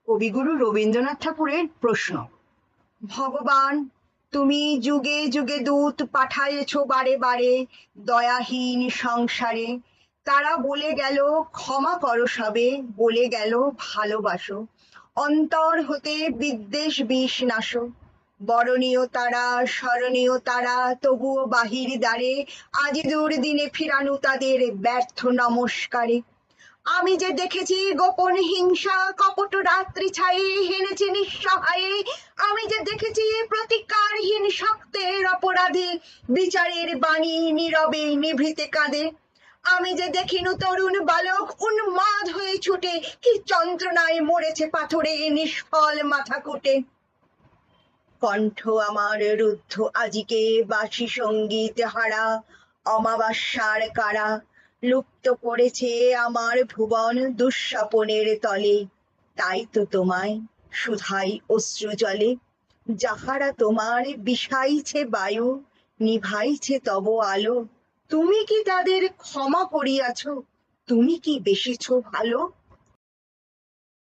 কবিগুরু রবীন্দ্রনাথ ঠাকুরের প্রশ্ন। ভগবান, তুমি যুগে যুগে দূত পাঠায়েছ বারে বারে দয়াহীন সংসারে। তারা বলে গেল ক্ষমা করো সবে, বলে গেল ভালোবাসো, অন্তর হতে বিদ্বেষ বিষ নাশো। বরণীয় তারা, স্মরণীয় তারা, তবুও বাহির দ্বারে আজি দুর্দিনে ফিরানু তাদের ব্যর্থ নমস্কারে। আমি যে দেখেছি গোপন হিংসা, কপট রাত্রি ছায়ে হেনেছে নিঃসহায়ে। আমি যে দেখেছি প্রতিকারহীন শক্তের অপরাধে বিচারের বাণী নীরবে নিভৃতে কাঁদে। আমি যে দেখিনু তরুণ বালক উন্মাদ হয়ে ছুটে কি যন্ত্রণায় মরেছে পাথরে নিষ্ফল মাথা কুটে। কণ্ঠ আমার রুদ্ধ আজিকে বাসি সঙ্গীত হারা, অমাবস্যার কারা লুপ্ত করেছে আমার ভুবন দুঃস্বপনের তলে। তাই তো তোমায় শুধাই অশ্রু জলে, যাহারা তোমার বিষাইছে বায়ু, নিভাইছে তব আলো, তুমি কি তাদের ক্ষমা করিয়াছ? তুমি কি বেসেছ ভালো?